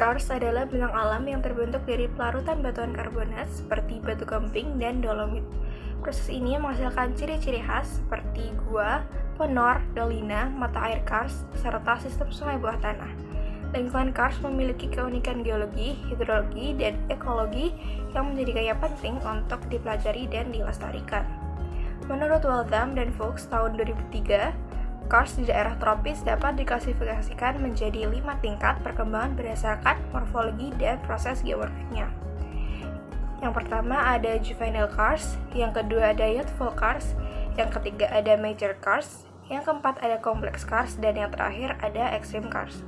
Karst adalah bentang alam yang terbentuk dari pelarutan batuan karbonat seperti batu gamping dan dolomit. Proses ini menghasilkan ciri-ciri khas seperti gua, ponor, dolina, mata air karst, serta sistem sungai bawah tanah. Lingkungan karst memiliki keunikan geologi, hidrologi, dan ekologi yang menjadi penting untuk dipelajari dan dilestarikan. Menurut Waltham dan Fuchs tahun 2003, karst di daerah tropis dapat diklasifikasikan menjadi 5 tingkat perkembangan berdasarkan morfologi dan proses geomorfiknya. Yang pertama ada juvenile karst, yang kedua ada youthful karst, yang ketiga ada mature karst, yang keempat ada complex karst, dan yang terakhir ada extreme karst.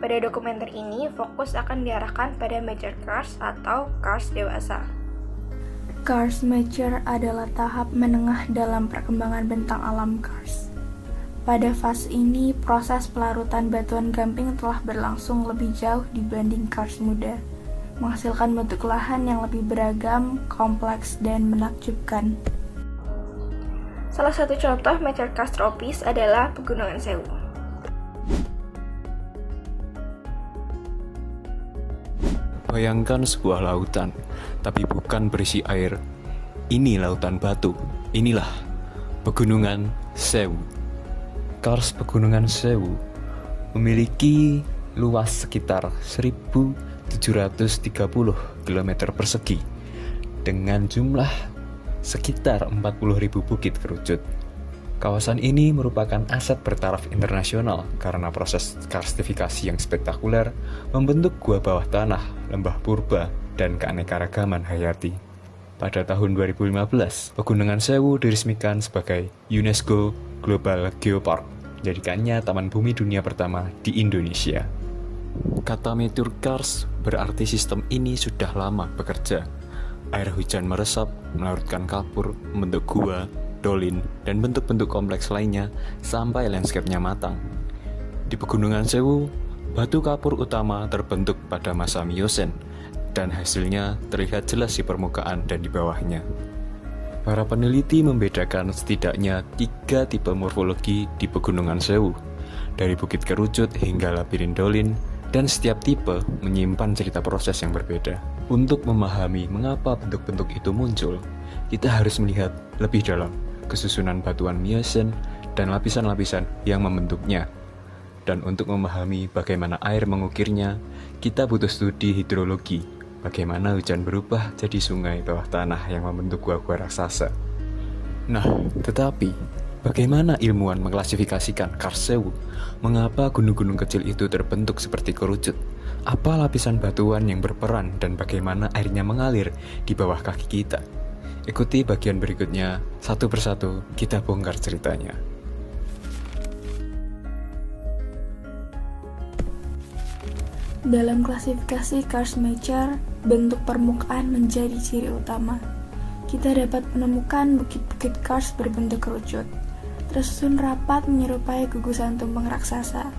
Pada dokumenter ini, fokus akan diarahkan pada mature karst atau karst dewasa. Karst mature adalah tahap menengah dalam perkembangan bentang alam karst. Pada fase ini, proses pelarutan batuan gamping telah berlangsung lebih jauh dibanding karst muda, menghasilkan bentuk lahan yang lebih beragam, kompleks, dan menakjubkan. Salah satu contoh mature karst tropis adalah Pegunungan Sewu. Bayangkan sebuah lautan, tapi bukan berisi air. Ini lautan batu. Inilah Pegunungan Sewu. Karst Pegunungan Sewu memiliki luas sekitar 1.730 km persegi dengan jumlah sekitar 40.000 bukit kerucut. Kawasan ini merupakan aset bertaraf internasional karena proses karstifikasi yang spektakuler membentuk gua bawah tanah, lembah purba, dan keanekaragaman hayati. Pada tahun 2015, Pegunungan Sewu diresmikan sebagai UNESCO Global Geopark, menjadikannya Taman Bumi Dunia pertama di Indonesia. Kata mature karst berarti sistem ini sudah lama bekerja. Air hujan meresap, melarutkan kapur, membentuk gua, dolin, dan bentuk-bentuk kompleks lainnya sampai landscape-nya matang. Di Pegunungan Sewu, batu kapur utama terbentuk pada masa Miosen, dan hasilnya terlihat jelas di permukaan dan di bawahnya. Para peneliti membedakan setidaknya 3 tipe morfologi di Pegunungan Sewu, dari bukit kerucut hingga labirin dolin, dan setiap tipe menyimpan cerita proses yang berbeda. Untuk memahami mengapa bentuk-bentuk itu muncul, kita harus melihat lebih dalam kesusunan batuan Miosen dan lapisan-lapisan yang membentuknya. Dan untuk memahami bagaimana air mengukirnya, kita butuh studi hidrologi, bagaimana hujan berubah jadi sungai bawah tanah yang membentuk gua-gua raksasa. Nah, tetapi bagaimana ilmuwan mengklasifikasikan karst Sewu? Mengapa gunung-gunung kecil itu terbentuk seperti kerucut? Apa lapisan batuan yang berperan dan bagaimana airnya mengalir di bawah kaki kita? Ikuti bagian berikutnya, satu persatu kita bongkar ceritanya. Dalam klasifikasi karst mature, bentuk permukaan menjadi ciri utama. Kita dapat menemukan bukit-bukit karst berbentuk kerucut, tersusun rapat menyerupai gugusan tumpeng raksasa.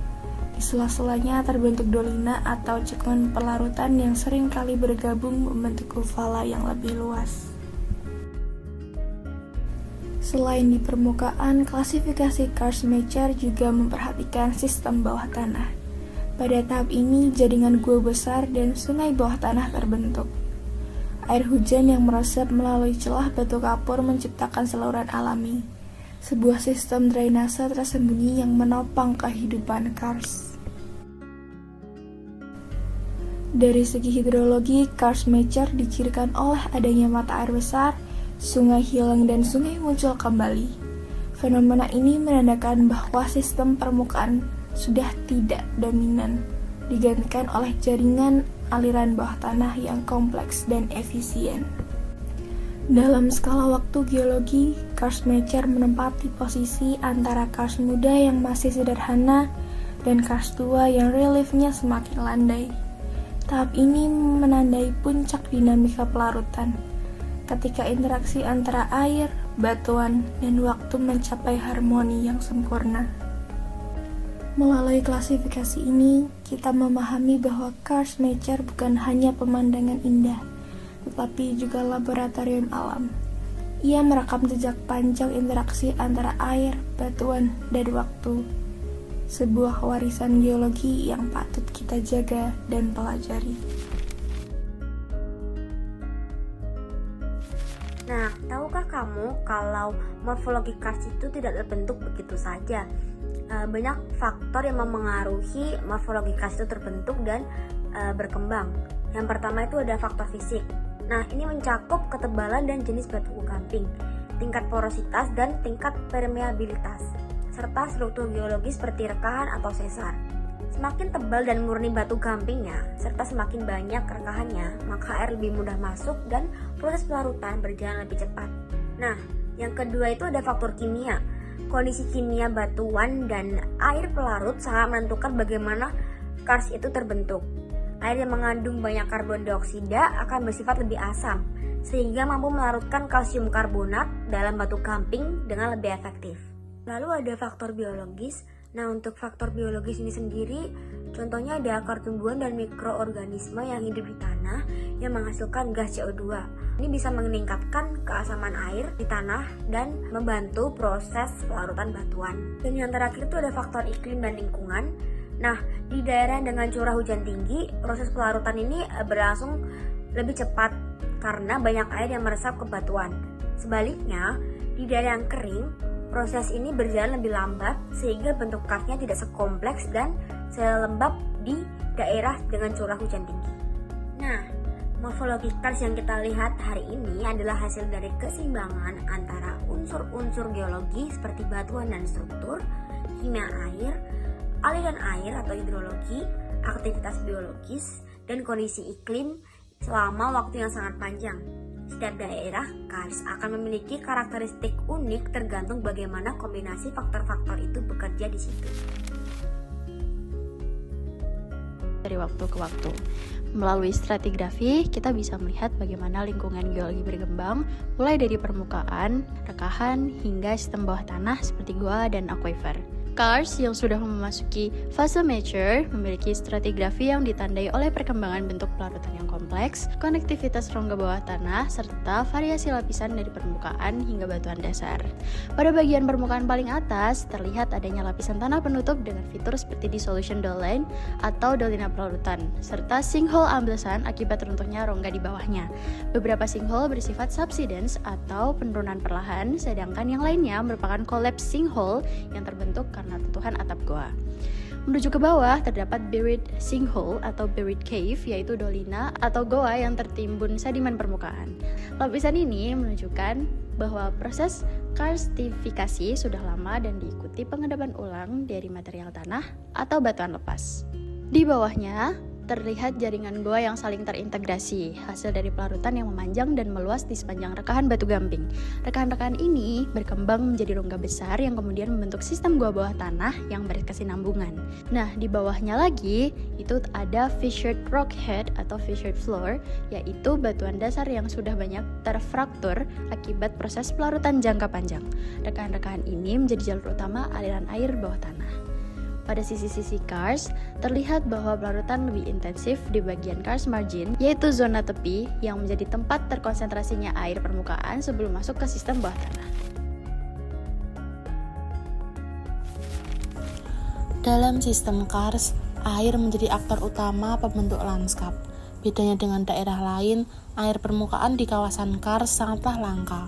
Di sela-selanya terbentuk dolina atau cekungan pelarutan yang sering kali bergabung membentuk uvala yang lebih luas. Selain di permukaan, klasifikasi karst mature juga memperhatikan sistem bawah tanah. Pada tahap ini, jaringan gua besar dan sungai bawah tanah terbentuk. Air hujan yang meresap melalui celah batu kapur menciptakan saluran alami, sebuah sistem drainase tersembunyi yang menopang kehidupan karst. Dari segi hidrologi, karst mature dicirikan oleh adanya mata air besar, sungai hilang dan sungai muncul kembali. Fenomena ini menandakan bahwa sistem permukaan sudah tidak dominan, digantikan oleh jaringan aliran bawah tanah yang kompleks dan efisien. Dalam skala waktu geologi, karst mature menempati posisi antara karst muda yang masih sederhana dan karst tua yang reliefnya semakin landai. Tahap ini menandai puncak dinamika pelarutan, ketika interaksi antara air, batuan, dan waktu mencapai harmoni yang sempurna. Melalui klasifikasi ini, kita memahami bahwa karst mature bukan hanya pemandangan indah, tetapi juga laboratorium alam. Ia merekam jejak panjang interaksi antara air, batuan, dan waktu. sebuah warisan geologi yang patut kita jaga dan pelajari. Nah, tahukah kamu kalau morfologi kars itu tidak terbentuk begitu saja? Banyak faktor yang memengaruhi morfologi kars itu terbentuk dan berkembang. Yang pertama itu ada faktor fisik. Nah, ini mencakup ketebalan dan jenis batu gamping, tingkat porositas dan tingkat permeabilitas, serta struktur geologis seperti rekahan atau sesar. Semakin tebal dan murni batu gampingnya, serta semakin banyak rekahannya, maka air lebih mudah masuk dan proses pelarutan berjalan lebih cepat. Nah, yang kedua itu ada faktor kimia. Kondisi kimia batuan dan air pelarut sangat menentukan bagaimana kars itu terbentuk. Air yang mengandung banyak karbon dioksida akan bersifat lebih asam, sehingga mampu melarutkan kalsium karbonat dalam batu gamping dengan lebih efektif. Lalu ada faktor biologis. Nah, untuk faktor biologis ini sendiri, contohnya ada akar tumbuhan dan mikroorganisme yang hidup di tanah yang menghasilkan gas CO2. Ini bisa meningkatkan keasaman air di tanah dan membantu proses pelarutan batuan. Dan yang terakhir itu ada faktor iklim dan lingkungan. Nah, di daerah dengan curah hujan tinggi, proses pelarutan ini berlangsung lebih cepat karena banyak air yang meresap ke batuan. Sebaliknya, di daerah yang kering, proses ini berjalan lebih lambat sehingga bentuk karsnya tidak sekompleks dan selembab di daerah dengan curah hujan tinggi. Nah, morfologi kars yang kita lihat hari ini adalah hasil dari keseimbangan antara unsur-unsur geologi seperti batuan dan struktur, kimia air, aliran air atau hidrologi, aktivitas biologis, dan kondisi iklim selama waktu yang sangat panjang. Setiap daerah kars akan memiliki karakteristik unik tergantung bagaimana kombinasi faktor-faktor itu bekerja di situ. Dari waktu ke waktu, melalui stratigrafi kita bisa melihat bagaimana lingkungan geologi berkembang, mulai dari permukaan, rekahan, hingga sistem bawah tanah seperti gua dan aquifer. Kars yang sudah memasuki fase mature memiliki stratigrafi yang ditandai oleh perkembangan bentuk pelarutan yang kompleks, konektivitas rongga bawah tanah, serta variasi lapisan dari permukaan hingga batuan dasar. Pada bagian permukaan paling atas, terlihat adanya lapisan tanah penutup dengan fitur seperti dissolution doline atau dolina pelarutan, serta sinkhole amblesan akibat runtuhnya rongga di bawahnya. Beberapa sinkhole bersifat subsidence atau penurunan perlahan, sedangkan yang lainnya merupakan collapse sinkhole yang terbentuk karena runtuhan atap goa. Menuju ke bawah terdapat buried sinkhole atau buried cave, yaitu dolina atau goa yang tertimbun sedimen permukaan. Lapisan ini menunjukkan bahwa proses karstifikasi sudah lama dan diikuti pengendapan ulang dari material tanah atau batuan lepas. Di bawahnya terlihat jaringan goa yang saling terintegrasi, hasil dari pelarutan yang memanjang dan meluas di sepanjang rekahan batu gamping. Rekahan-rekahan ini berkembang menjadi rongga besar yang kemudian membentuk sistem goa bawah tanah yang berkesinambungan. Nah, di bawahnya lagi itu ada fissured rock head atau fissured floor, yaitu batuan dasar yang sudah banyak terfraktur akibat proses pelarutan jangka panjang. Rekahan-rekahan ini menjadi jalur utama aliran air bawah tanah. Pada sisi-sisi kars, terlihat bahwa pelarutan lebih intensif di bagian kars margin, yaitu zona tepi yang menjadi tempat terkonsentrasinya air permukaan sebelum masuk ke sistem bawah tanah. Dalam sistem kars, air menjadi aktor utama pembentuk lanskap. Bedanya dengan daerah lain, air permukaan di kawasan kars sangatlah langka.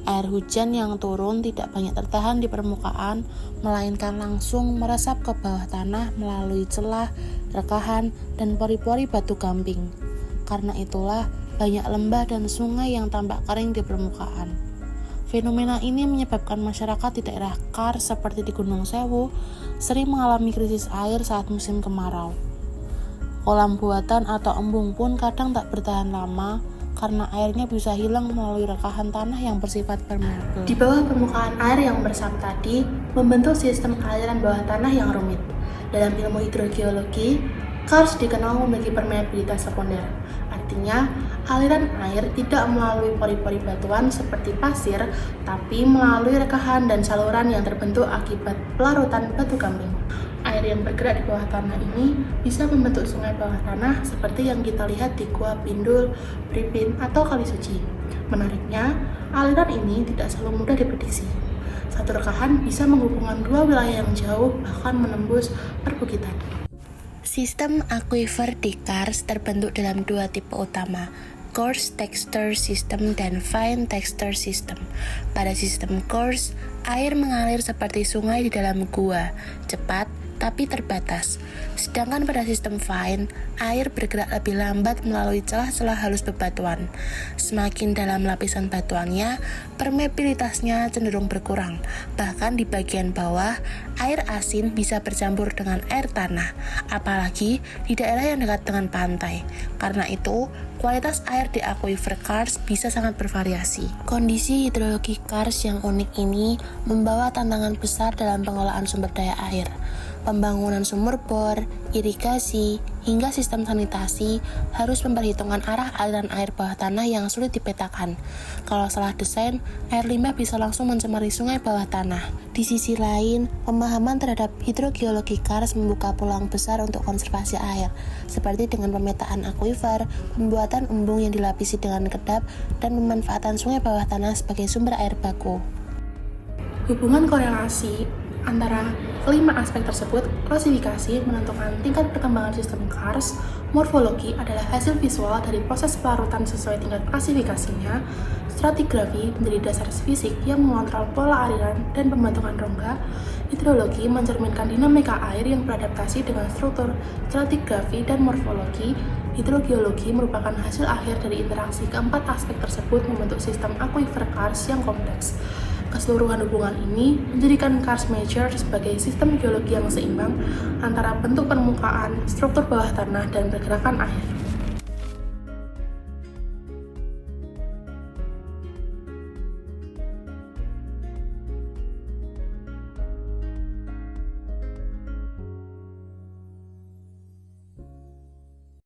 Air hujan yang turun tidak banyak tertahan di permukaan, melainkan langsung meresap ke bawah tanah melalui celah, rekahan, dan pori-pori batu gamping. Karena itulah, banyak lembah dan sungai yang tampak kering di permukaan. Fenomena ini menyebabkan masyarakat di daerah kars seperti di Gunung Sewu sering mengalami krisis air saat musim kemarau. Kolam buatan atau embung pun kadang tak bertahan lama, karena airnya bisa hilang melalui rekahan tanah yang bersifat permeabel. Di bawah permukaan air yang meresap tadi, membentuk sistem aliran bawah tanah yang rumit. Dalam ilmu hidrogeologi, kars dikenal memiliki permeabilitas sekunder. Artinya, aliran air tidak melalui pori-pori batuan seperti pasir, tapi melalui rekahan dan saluran yang terbentuk akibat pelarutan batu gamping. Air yang bergerak di bawah tanah ini bisa membentuk sungai bawah tanah seperti yang kita lihat di Gua Pindul, Pripin, atau Kali Suci. Menariknya, aliran ini tidak selalu mudah diprediksi. Satu rekahan bisa menghubungkan dua wilayah yang jauh, bahkan menembus perbukitan. Sistem aquifer di Kars terbentuk dalam dua tipe utama, coarse texture system dan fine texture system. Pada sistem coarse, air mengalir seperti sungai di dalam gua, cepat tapi terbatas. Sedangkan pada sistem fine, air bergerak lebih lambat melalui celah-celah halus bebatuan. Semakin dalam lapisan batuannya, permeabilitasnya cenderung berkurang. Bahkan di bagian bawah, air asin bisa bercampur dengan air tanah, apalagi di daerah yang dekat dengan pantai. Karena itu, kualitas air di aquifer Kars bisa sangat bervariasi. Kondisi hidrologi Kars yang unik ini membawa tantangan besar dalam pengelolaan sumber daya air. Pembangunan sumur bor, irigasi, hingga sistem sanitasi harus memperhitungkan arah aliran air bawah tanah yang sulit dipetakan. Kalau salah desain, air limbah bisa langsung mencemari sungai bawah tanah. Di sisi lain, pemahaman terhadap hidrogeologi Kars membuka peluang besar untuk konservasi air, seperti dengan pemetaan aquifer, pembuatan embung yang dilapisi dengan kedap, dan pemanfaatan sungai bawah tanah sebagai sumber air baku. Hubungan korelasi antara kelima aspek tersebut, klasifikasi menentukan tingkat perkembangan sistem Kars, morfologi adalah hasil visual dari proses pelarutan sesuai tingkat klasifikasinya, stratigrafi menjadi dasar fisik yang mengontrol pola aliran dan pembentukan rongga, hidrologi mencerminkan dinamika air yang beradaptasi dengan struktur stratigrafi dan morfologi, hidrogeologi merupakan hasil akhir dari interaksi keempat aspek tersebut membentuk sistem aquifer Kars yang kompleks. Keseluruhan hubungan ini menjadikan Kars Major sebagai sistem geologi yang seimbang antara bentuk permukaan, struktur bawah tanah, dan pergerakan air.